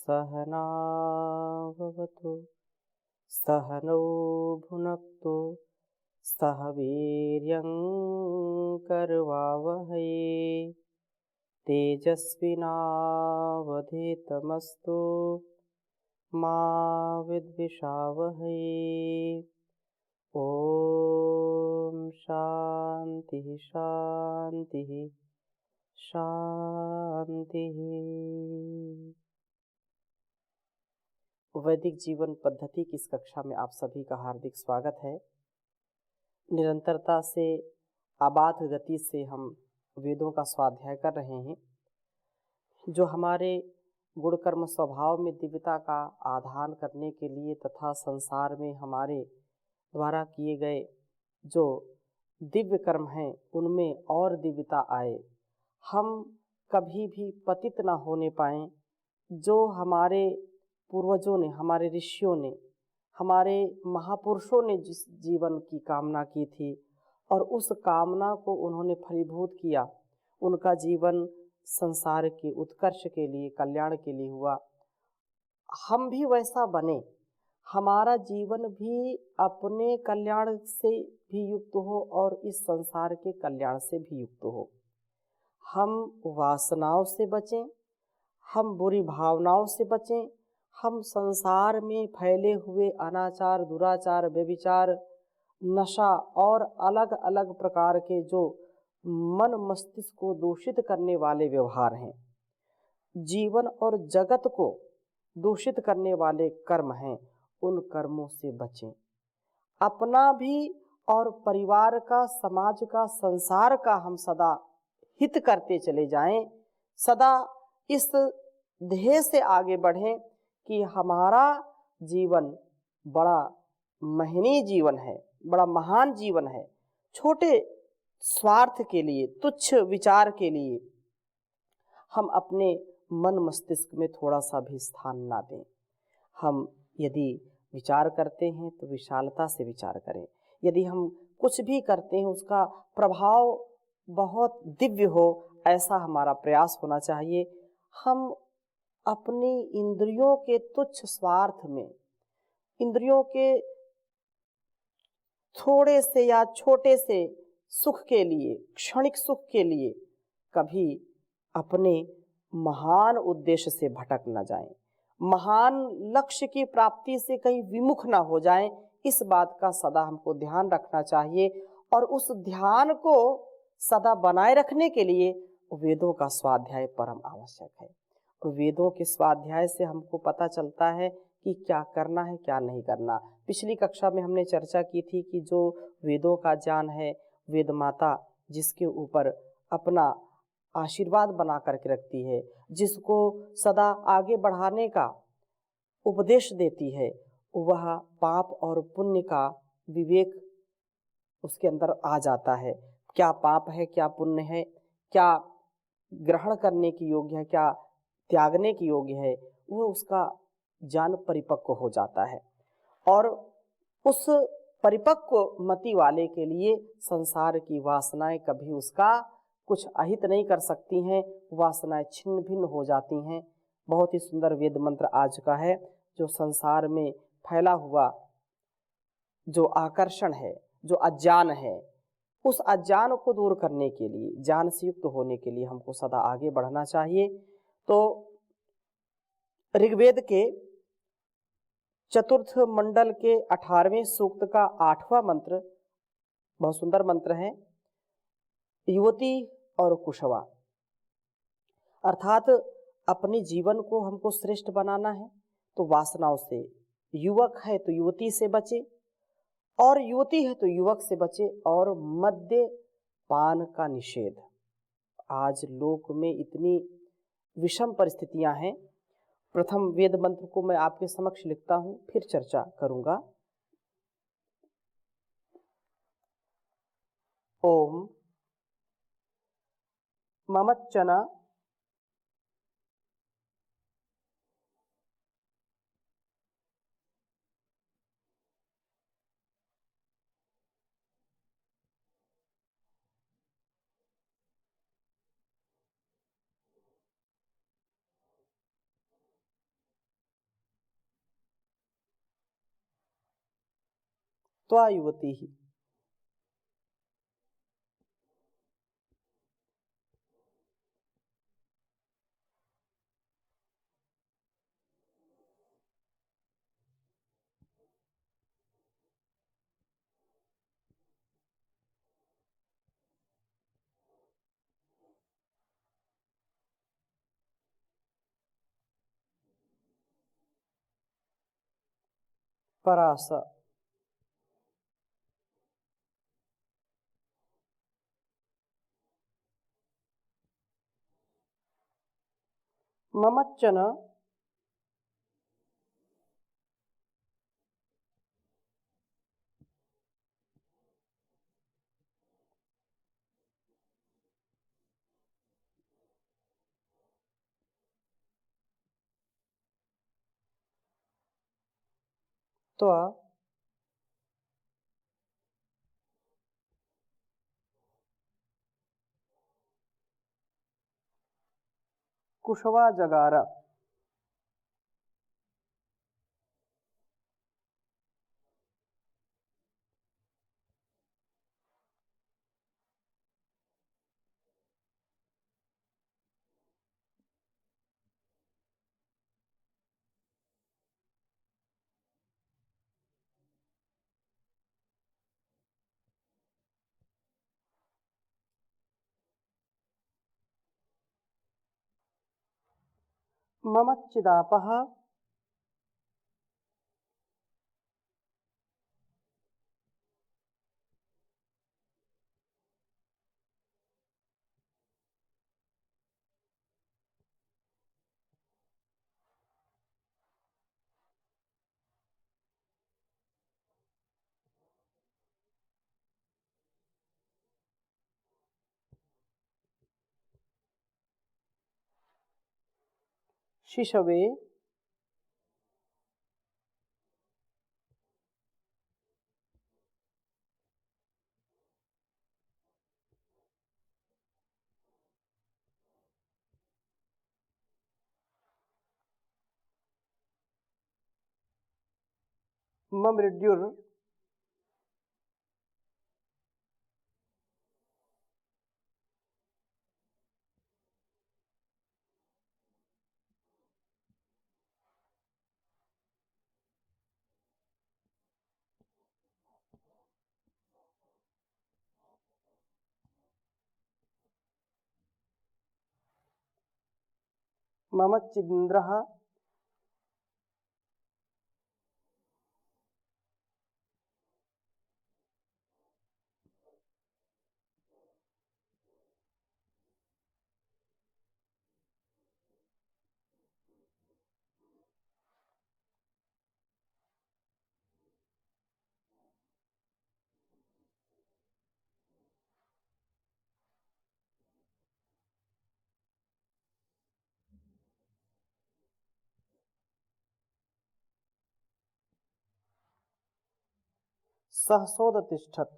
सहनाववतु सहनौ भुनक्तु सह वीर्यं करवावहै तेजस्विनावधीतमस्तु मा विद्विषावहै। ओम शांति शांति शांति। वैदिक जीवन पद्धति की इस कक्षा में आप सभी का हार्दिक स्वागत है। निरंतरता से अबाध गति से हम वेदों का स्वाध्याय कर रहे हैं, जो हमारे गुण कर्म स्वभाव में दिव्यता का आधान करने के लिए तथा संसार में हमारे द्वारा किए गए जो दिव्य कर्म हैं उनमें और दिव्यता आए, हम कभी भी पतित न होने पाएं। जो हमारे पूर्वजों ने, हमारे ऋषियों ने, हमारे महापुरुषों ने जिस जीवन की कामना की थी और उस कामना को उन्होंने फलीभूत किया, उनका जीवन संसार के उत्कर्ष के लिए, कल्याण के लिए हुआ। हम भी वैसा बने, हमारा जीवन भी अपने कल्याण से भी युक्त हो और इस संसार के कल्याण से भी युक्त हो। हम वासनाओं से बचें, हम बुरी भावनाओं से बचें, हम संसार में फैले हुए अनाचार, दुराचार, व्यभिचार, नशा और अलग अलग प्रकार के जो मन मस्तिष्क को दूषित करने वाले व्यवहार हैं, जीवन और जगत को दूषित करने वाले कर्म हैं, उन कर्मों से बचें। अपना भी और परिवार का, समाज का, संसार का हम सदा हित करते चले जाएं, सदा इस ध्येय से आगे बढ़ें कि हमारा जीवन बड़ा महनीय जीवन है, बड़ा महान जीवन है। छोटे स्वार्थ के लिए, तुच्छ विचार के लिए हम अपने मन मस्तिष्क में थोड़ा सा भी स्थान ना दें। हम यदि विचार करते हैं तो विशालता से विचार करें। यदि हम कुछ भी करते हैं उसका प्रभाव बहुत दिव्य हो, ऐसा हमारा प्रयास होना चाहिए। हम अपनी इंद्रियों के तुच्छ स्वार्थ में, इंद्रियों के थोड़े से या छोटे से सुख के लिए, क्षणिक सुख के लिए कभी अपने महान उद्देश्य से भटक न जाएं, महान लक्ष्य की प्राप्ति से कहीं विमुख न हो जाएं। इस बात का सदा हमको ध्यान रखना चाहिए और उस ध्यान को सदा बनाए रखने के लिए वेदों का स्वाध्याय परम आवश्यक है। और वेदों के स्वाध्याय से हमको पता चलता है कि क्या करना है, क्या नहीं करना। पिछली कक्षा में हमने चर्चा की थी कि जो वेदों का ज्ञान है, वेद माता जिसके ऊपर अपना आशीर्वाद बना करके रखती है, जिसको सदा आगे बढ़ाने का उपदेश देती है, वह पाप और पुण्य का विवेक उसके अंदर आ जाता है। क्या पाप है, क्या पुण्य है, क्या ग्रहण करने की योग्य है, क्या त्यागने की योग्य है, वो उसका ज्ञान परिपक्व हो जाता है। और उस परिपक्व मति वाले के लिए संसार की वासनाएं कभी उसका कुछ अहित नहीं कर सकती हैं, वासनाएं छिन्न भिन्न हो जाती हैं। बहुत ही सुंदर वेद मंत्र आज का है, जो संसार में फैला हुआ जो आकर्षण है, जो अज्ञान है, उस अज्ञान को दूर करने के लिए, ज्ञान से युक्त होने के लिए हमको सदा आगे बढ़ना चाहिए। तो ऋग्वेद के चतुर्थ मंडल के 18वें सूक्त का 8वां मंत्र बहुत सुंदर मंत्र है, युवती और कुशवा। अर्थात अपने जीवन को हमको श्रेष्ठ बनाना है तो वासनाओं से, युवक है तो युवती से बचे और युवती है तो युवक से बचे। और मद्य पान का निषेध। आज लोक में इतनी विषम परिस्थितियां हैं। प्रथम वेद मंत्र को मैं आपके समक्ष लिखता हूं, फिर चर्चा करूंगा। ओम ममच्चना त्वा युवती ही। परास ममच्चन त्वा कुशवा जगार। ममच्चिदापः शिशवे ममृड्युर ममच्चिदिन्द्रः सहसोदतिष्ठत्।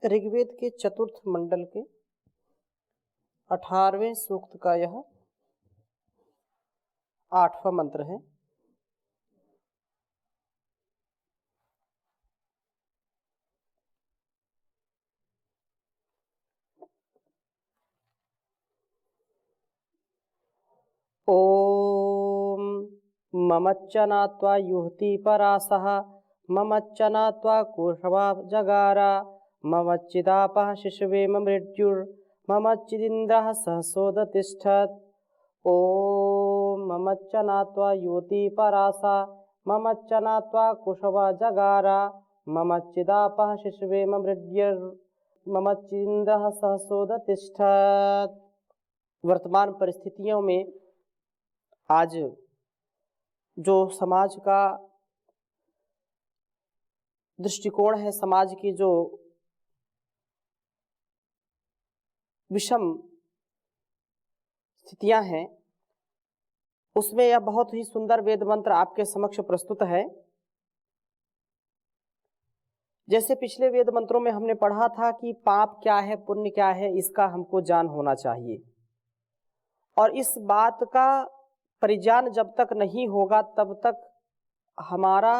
ऋग्वेद के चतुर्थ मंडल के 18वें सूक्त का यह 8वां मंत्र है। ओम ममच्चना त्वा युहति परासः ममच्चना त्वा कुशवा जगारा ममच्चिदापः शिशवे ममृत्युर्ममच्चिदिन्द्रः सहसोदतिष्ठत्। ओम ममच्चना त्वा युवती परासा ममच्चना त्वा कुशवा जगारा ममच्चिदापः शिशवे ममृड्य ममच्चिन्द्रः सहसोदतिष्ठत्। वर्तमान परिस्थितियों में आज जो समाज का दृष्टिकोण है, समाज की जो विषम स्थितियां हैं, उसमें यह बहुत ही सुंदर वेद मंत्र आपके समक्ष प्रस्तुत है। जैसे पिछले वेद मंत्रों में हमने पढ़ा था कि पाप क्या है, पुण्य क्या है, इसका हमको ज्ञान होना चाहिए। और इस बात का परिज्ञान जब तक नहीं होगा तब तक हमारा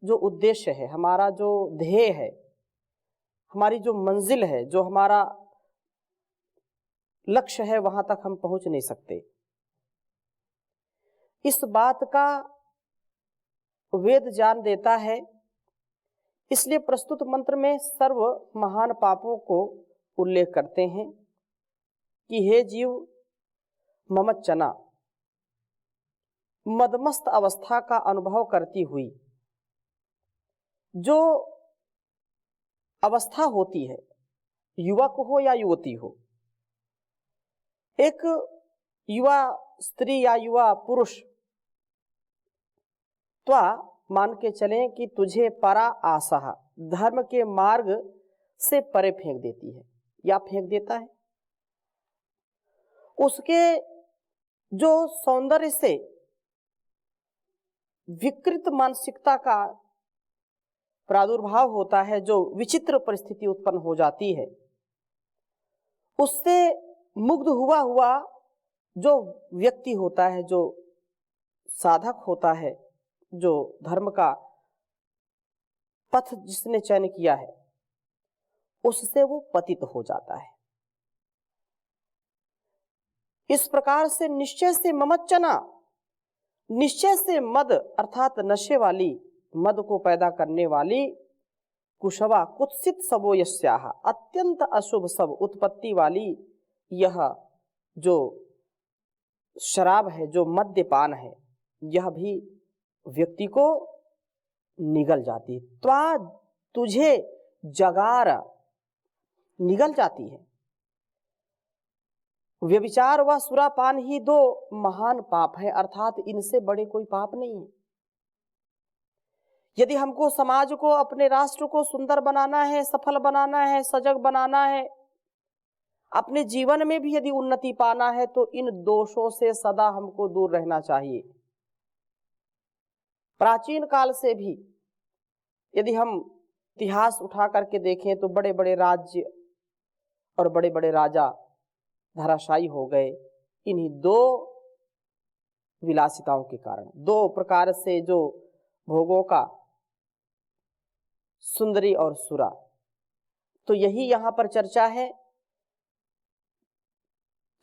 जो उद्देश्य है, हमारा जो ध्येय है, हमारी जो मंजिल है, जो हमारा लक्ष्य है, वहां तक हम पहुंच नहीं सकते। इस बात का वेद जान देता है। इसलिए प्रस्तुत मंत्र में सर्व महान पापों को उल्लेख करते हैं कि हे जीव, ममच्चना, मदमस्त अवस्था का अनुभव करती हुई जो अवस्था होती है, युवक हो या युवती हो, एक युवा स्त्री या युवा पुरुष त्वा मान के चलें कि तुझे परा आशा, धर्म के मार्ग से परे फेंक देती है या फेंक देता है। उसके जो सौंदर्य से विकृत मानसिकता का प्रादुर्भाव होता है, जो विचित्र परिस्थिति उत्पन्न हो जाती है, उससे मुग्ध हुआ हुआ जो व्यक्ति होता है, जो साधक होता है, जो धर्म का पथ जिसने चयन किया है, उससे वो पतित हो जाता है। इस प्रकार से निश्चय से ममच्चना, निश्चय से मद अर्थात नशे वाली, मद को पैदा करने वाली, कुशवा कुत्सित सबो यस्याः, अत्यंत अशुभ सब उत्पत्ति वाली यह जो शराब है, जो मद्यपान है, यह भी व्यक्ति को निगल जाती है। त्वा तुझे जगार, निगल जाती है। व्यभिचार व सुरापान ही दो महान पाप है, अर्थात इनसे बड़े कोई पाप नहीं है। यदि हमको समाज को, अपने राष्ट्र को सुंदर बनाना है, सफल बनाना है, सजग बनाना है, अपने जीवन में भी यदि उन्नति पाना है, तो इन दोषों से सदा हमको दूर रहना चाहिए। प्राचीन काल से भी यदि हम इतिहास उठा करके देखें तो बड़े बड़े राज्य और बड़े बड़े राजा धराशायी हो गए इन्हीं दो विलासिताओं के कारण, दो प्रकार से जो भोगों का, सुंदरी और सुरा। तो यही यहां पर चर्चा है।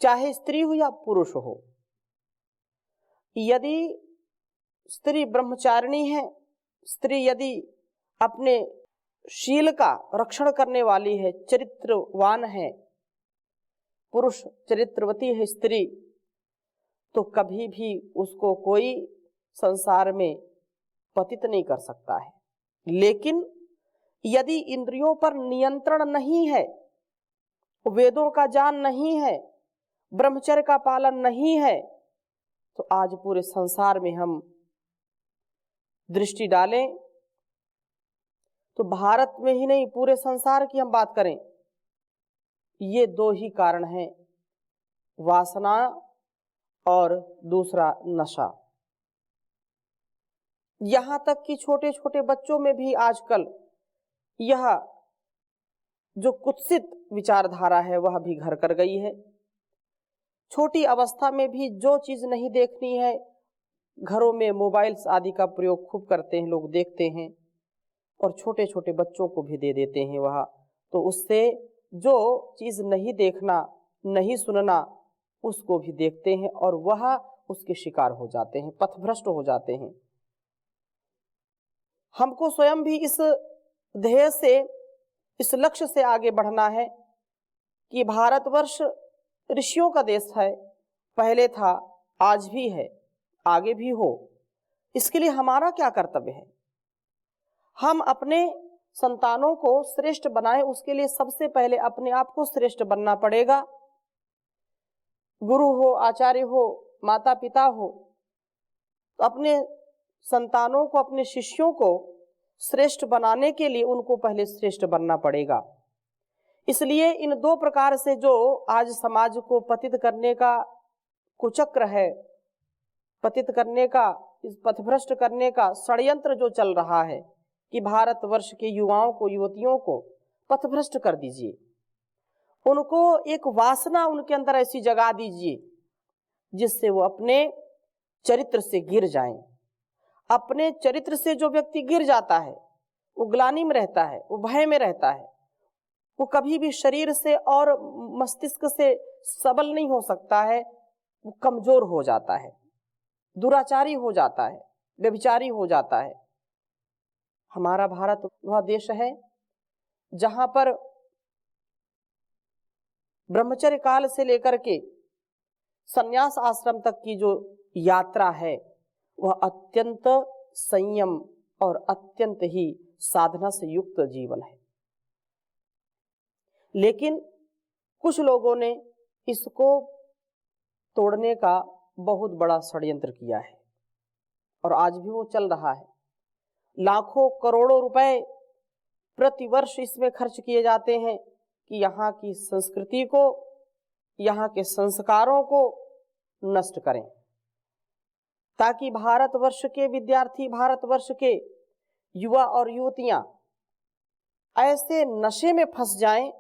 चाहे स्त्री हो या पुरुष हो, यदि स्त्री ब्रह्मचारिणी है, स्त्री यदि अपने शील का रक्षण करने वाली है, चरित्रवान है, पुरुष चरित्रवती है स्त्री, तो कभी भी उसको कोई संसार में पतित नहीं कर सकता है। लेकिन यदि इंद्रियों पर नियंत्रण नहीं है, वेदों का ज्ञान नहीं है, ब्रह्मचर्य का पालन नहीं है, तो आज पूरे संसार में हम दृष्टि डालें तो भारत में ही नहीं, पूरे संसार की हम बात करें, ये दो ही कारण हैं, वासना और दूसरा नशा। यहां तक कि छोटे छोटे बच्चों में भी आजकल यह जो कुत्सित विचारधारा है वह भी घर कर गई है। छोटी अवस्था में भी जो चीज नहीं देखनी है, घरों में मोबाइल्स आदि का प्रयोग खूब करते हैं लोग, देखते हैं और छोटे छोटे बच्चों को भी दे देते हैं वह। तो उससे जो चीज नहीं देखना, नहीं सुनना, उसको भी देखते हैं और वह उसके शिकार हो जाते हैं, पथभ्रष्ट हो जाते हैं। हमको स्वयं भी इस ध्येय से, इस लक्ष्य से आगे बढ़ना है कि भारतवर्ष ऋषियों का देश है, पहले था, आज भी है आगे भी हो, इसके लिए हमारा क्या कर्तव्य है? हम अपने संतानों को श्रेष्ठ बनाएं, उसके लिए सबसे पहले अपने आप को श्रेष्ठ बनना पड़ेगा। गुरु हो, आचार्य हो, माता पिता हो, तो अपने संतानों को, अपने शिष्यों को श्रेष्ठ बनाने के लिए उनको पहले श्रेष्ठ बनना पड़ेगा। इसलिए इन दो प्रकार से जो आज समाज को पतित करने का कुचक्र है, पतित करने का, इस पथभ्रष्ट करने का षड्यंत्र जो चल रहा है कि भारतवर्ष के युवाओं को, युवतियों को पथभ्रष्ट कर दीजिए, उनको एक वासना उनके अंदर ऐसी जगा दीजिए जिससे वो अपने चरित्र से गिर जाएं। अपने चरित्र से जो व्यक्ति गिर जाता है वो ग्लानि में रहता है, वो भय में रहता है, वो कभी भी शरीर से और मस्तिष्क से सबल नहीं हो सकता है, वो कमजोर हो जाता है, दुराचारी हो जाता है, व्यभिचारी हो जाता है। हमारा भारत वह देश है जहां पर ब्रह्मचर्य काल से लेकर के संन्यास आश्रम तक की जो यात्रा है वह अत्यंत संयम और अत्यंत ही साधना से युक्त जीवन है। लेकिन कुछ लोगों ने इसको तोड़ने का बहुत बड़ा षड्यंत्र किया है और आज भी वो चल रहा है। लाखों करोड़ों रुपए प्रतिवर्ष इसमें खर्च किए जाते हैं कि यहाँ की संस्कृति को, यहाँ के संस्कारों को नष्ट करें, ताकि भारतवर्ष के विद्यार्थी, भारतवर्ष के युवा और युवतियां ऐसे नशे में फंस जाएं,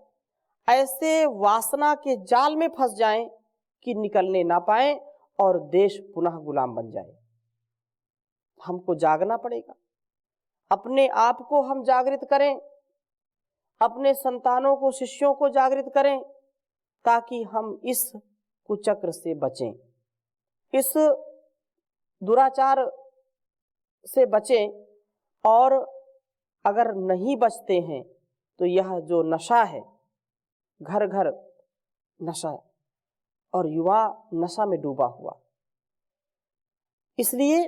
ऐसे वासना के जाल में फंस जाएं कि निकलने ना पाएं और देश पुनः गुलाम बन जाए। हमको जागना पड़ेगा, अपने आप को हम जागृत करें, अपने संतानों को, शिष्यों को जागृत करें, ताकि हम इस कुचक्र से बचें, इस दुराचार से बचें। और अगर नहीं बचते हैं तो यह जो नशा है, घर घर नशा और युवा नशा में डूबा हुआ, इसलिए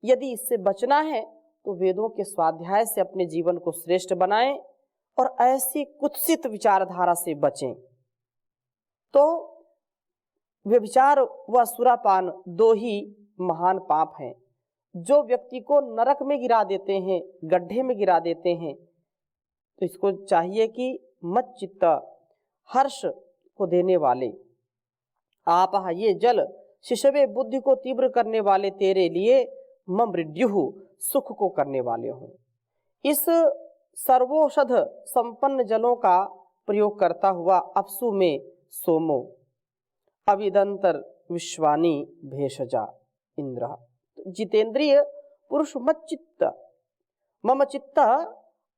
यदि इससे बचना है तो वेदों के स्वाध्याय से अपने जीवन को श्रेष्ठ बनाएं और ऐसी कुत्सित विचारधारा से बचें। तो व्यभिचार व सुरापान दो ही महान पाप हैं जो व्यक्ति को नरक में गिरा देते हैं, गड्ढे में गिरा देते हैं। तो इसको चाहिए कि मत चित्त हर्ष को देने वाले आप ये जल शिशवे बुद्धि को तीव्र करने वाले तेरे लिए मम मृद्यु सुख को करने वाले हों। इस सर्वौषध संपन्न जलों का प्रयोग करता हुआ अपसु में सोमो अविदंतर विश्वानी भेषजा इंद्र। जितेंद्रिय पुरुष मम चित्त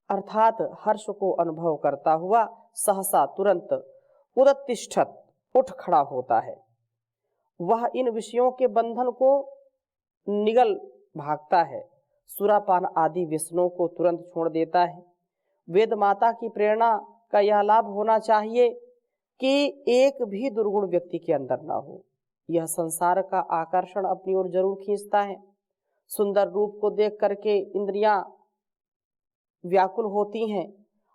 अर्थात हर्ष को अनुभव करता हुआ सहसा तुरंत उदतिष्ठत उठ खड़ा होता है। वह इन विषयों के बंधन को निगल भागता है, सुरापान आदि व्यसनों को तुरंत छोड़ देता है। वेद माता की प्रेरणा का यह लाभ होना चाहिए कि एक भी दुर्गुण व्यक्ति के अंदर ना हो। यह संसार का आकर्षण अपनी ओर जरूर खींचता है। सुंदर रूप को देख करके इंद्रियां व्याकुल होती हैं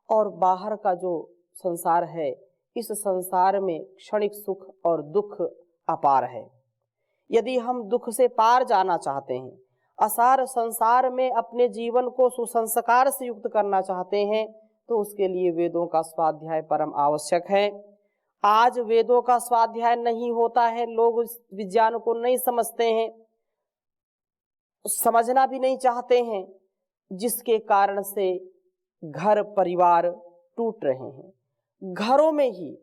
और बाहर का जो संसार है, इस संसार में क्षणिक सुख और दुख अपार है। यदि हम दुख से पार जाना चाहते हैं, असार संसार में अपने जीवन को सुसंस्कार से युक्त करना चाहते हैं, तो उसके लिए वेदों का स्वाध्याय परम आवश्यक है। आज वेदों का स्वाध्याय नहीं होता है, लोग इस विज्ञान को नहीं समझते हैं, समझना भी नहीं चाहते हैं, जिसके कारण से घर परिवार टूट रहे हैं। घरों में ही,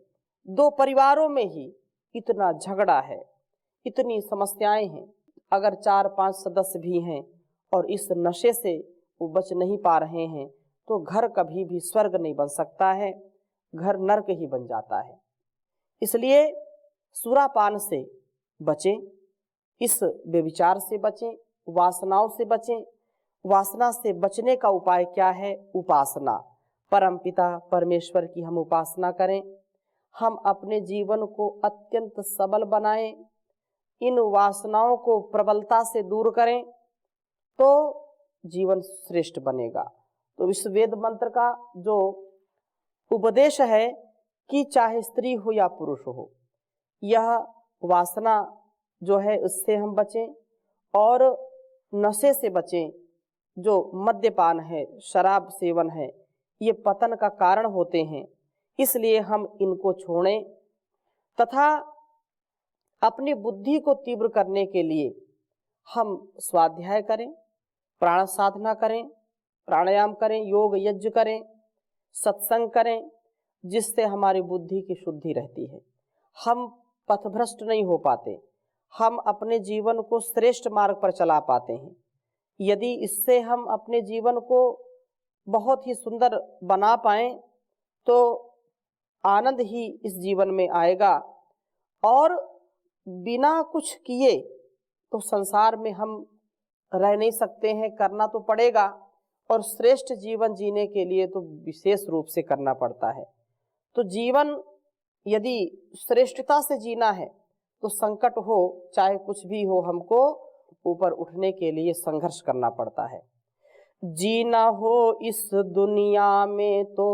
दो परिवारों में ही इतना झगड़ा है, इतनी समस्याएं हैं। अगर 4-5 सदस्य भी हैं और इस नशे से वो बच नहीं पा रहे हैं तो घर कभी भी स्वर्ग नहीं बन सकता है, घर नरक ही बन जाता है। इसलिए सुरापान से बचें, इस व्यभिचार से बचें, वासनाओं से बचें। वासना से बचने का उपाय क्या है? उपासना। परमपिता परमेश्वर की हम उपासना करें, हम अपने जीवन को अत्यंत सबल बनाएं, इन वासनाओं को प्रबलता से दूर करें तो जीवन श्रेष्ठ बनेगा। तो इस वेद मंत्र का जो उपदेश है कि चाहे स्त्री हो या पुरुष हो, यह वासना जो है उससे हम बचें और नशे से बचें। जो मद्यपान है, शराब सेवन है, ये पतन का कारण होते हैं, इसलिए हम इनको छोड़ें तथा अपनी बुद्धि को तीव्र करने के लिए हम स्वाध्याय करें, प्राण साधना करें, प्राणायाम करें, योग यज्ञ करें, सत्संग करें, जिससे हमारी बुद्धि की शुद्धि रहती है। हम पथभ्रष्ट नहीं हो पाते, हम अपने जीवन को श्रेष्ठ मार्ग पर चला पाते हैं। यदि इससे हम अपने जीवन को बहुत ही सुंदर बना पाएं तो आनंद ही इस जीवन में आएगा। और बिना कुछ किए तो संसार में हम रह नहीं सकते हैं, करना तो पड़ेगा। और श्रेष्ठ जीवन जीने के लिए तो विशेष रूप से करना पड़ता है। तो जीवन यदि श्रेष्ठता से जीना है तो संकट हो चाहे कुछ भी हो, हमको ऊपर उठने के लिए संघर्ष करना पड़ता है। जीना हो इस दुनिया में तो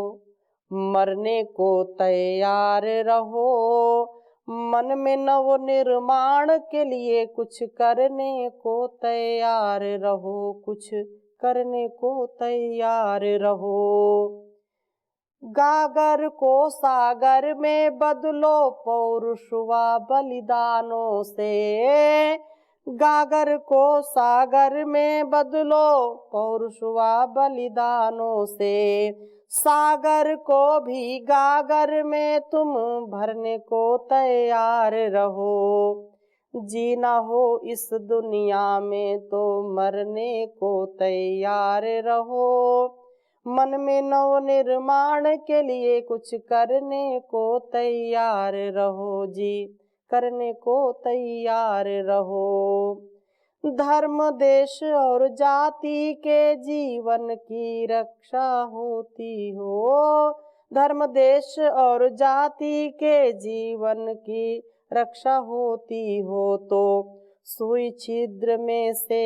मरने को तैयार रहो, मन में नव निर्माण के लिए कुछ करने को तैयार रहो, कुछ करने को तैयार रहो। गागर को सागर में बदलो पौरुष व बलिदानों से, गागर को सागर में बदलो पौरुष व बलिदानों से, सागर को भी गागर में तुम भरने को तैयार रहो। जीना हो इस दुनिया में तो मरने को तैयार रहो, मन में नव निर्माण के लिए कुछ करने को तैयार रहो जी, करने को तैयार रहो। धर्म देश और जाति के जीवन की रक्षा होती हो, धर्म देश और जाति के जीवन की रक्षा होती हो तो सुई छिद्र में से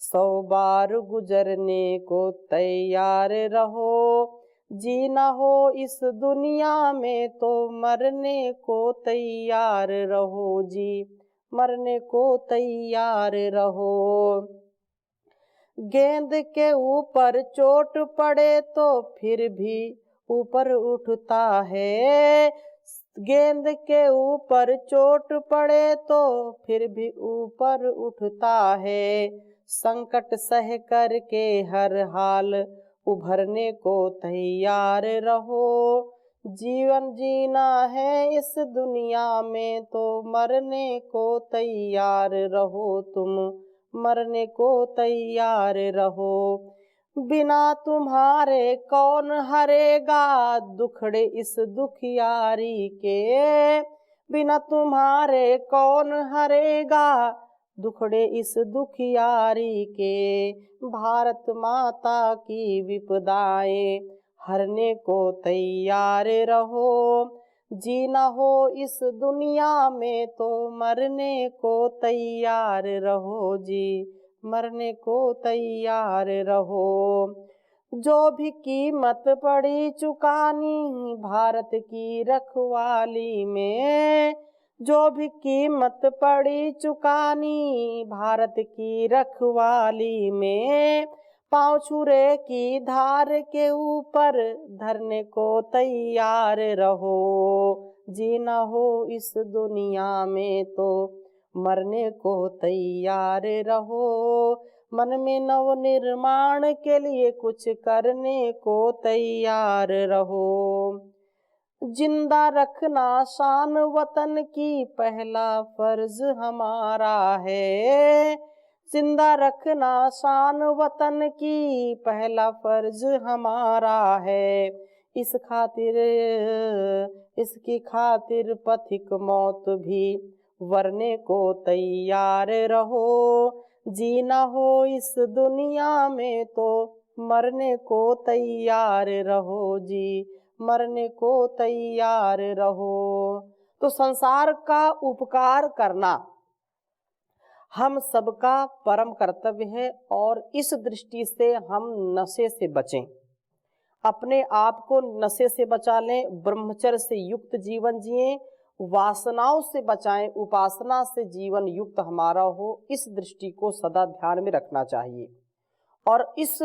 100 बार गुजरने को तैयार रहो। जीना हो इस दुनिया में तो मरने को तैयार रहो जी, मरने को तैयार रहो। गेंद के ऊपर चोट पड़े तो फिर भी ऊपर उठता है, गेंद के ऊपर चोट पड़े तो फिर भी ऊपर उठता है। संकट सह कर के हर हाल उभरने को तैयार रहो। जीवन जीना है इस दुनिया में तो मरने को तैयार रहो, तुम मरने को तैयार रहो। बिना तुम्हारे कौन हरेगा दुखड़े इस दुखियारी के, बिना तुम्हारे कौन हरेगा दुखड़े इस दुखियारी के। भारत माता की विपदाएं हरने को तैयार रहो। जीना हो इस दुनिया में तो मरने को तैयार रहो जी, मरने को तैयार रहो। जो भी कीमत पड़ी चुकानी भारत की रखवाली में, जो भी कीमत पड़ी चुकानी भारत की रखवाली में, पाँव छुरे की धार के ऊपर धरने को तैयार रहो। जीना हो इस दुनिया में तो मरने को तैयार रहो। मन में नव निर्माण के लिए कुछ करने को तैयार रहो। जिंदा रखना शान वतन की पहला फर्ज हमारा है, जिंदा रखना शान वतन की पहला फर्ज हमारा है। इस खातिर इसकी खातिर पथिक मौत भी वरने को तैयार रहो। जीना हो इस दुनिया में तो मरने को तैयार रहो जी, मरने को तैयार रहो। तो संसार का उपकार करना हम सबका परम कर्तव्य है और इस दृष्टि से हम नशे से बचें, अपने आप को नशे से बचा लें, ब्रह्मचर्य से युक्त जीवन जिएं, वासनाओं से बचाएं, उपासना से जीवन युक्त हमारा हो, इस दृष्टि को सदा ध्यान में रखना चाहिए। और इस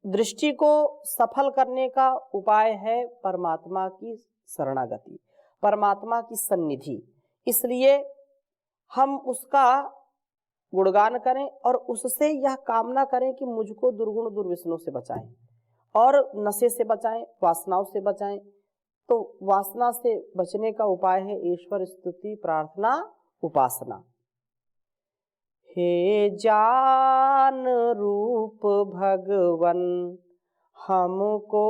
दृष्टि को सफल करने का उपाय है परमात्मा की शरणागति, परमात्मा की सन्निधि। इसलिए हम उसका गुणगान करें और उससे यह कामना करें कि मुझको दुर्गुण दुर्व्यसनों से बचाएं और नशे से बचाएं, वासनाओं से बचाएं। तो वासना से बचने का उपाय है ईश्वर स्तुति, प्रार्थना, उपासना। हे जान रूप भगवन हमको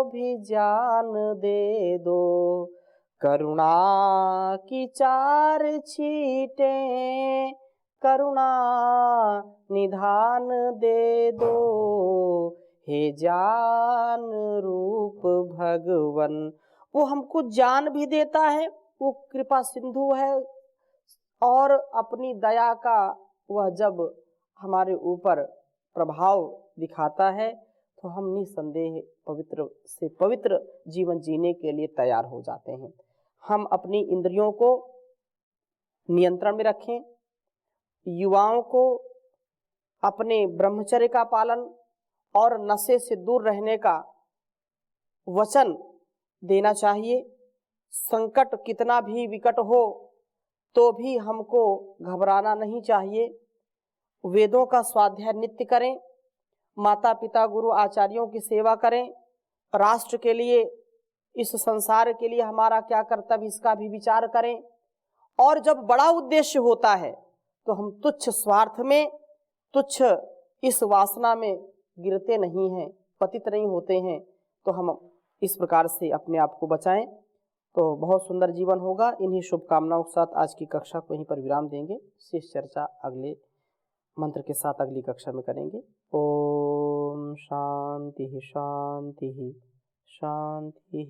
भी जान दे दो, करुणा की चार छींटें करुणा निधान दे दो। हे जान रूप भगवन, वो हमको जान भी देता है, वो कृपा सिंधु है और अपनी दया का वह जब हमारे ऊपर प्रभाव दिखाता है तो हम निसंदेह पवित्र से पवित्र जीवन जीने के लिए तैयार हो जाते हैं। हम अपनी इंद्रियों को नियंत्रण में रखें, युवाओं को अपने ब्रह्मचर्य का पालन और नशे से दूर रहने का वचन देना चाहिए। संकट कितना भी विकट हो तो भी हमको घबराना नहीं चाहिए। वेदों का स्वाध्याय नित्य करें, माता पिता गुरु आचार्यों की सेवा करें, राष्ट्र के लिए, इस संसार के लिए हमारा क्या कर्तव्य इसका भी विचार करें। और जब बड़ा उद्देश्य होता है तो हम तुच्छ स्वार्थ में, तुच्छ इस वासना में गिरते नहीं हैं, पतित नहीं होते हैं। तो हम इस प्रकार से अपने आप को बचाएं तो बहुत सुंदर जीवन होगा। इन्हीं शुभकामनाओं के साथ आज की कक्षा को यहीं पर विराम देंगे। शेष चर्चा अगले मंत्र के साथ अगली कक्षा में करेंगे। ओम शांति शांति शांति।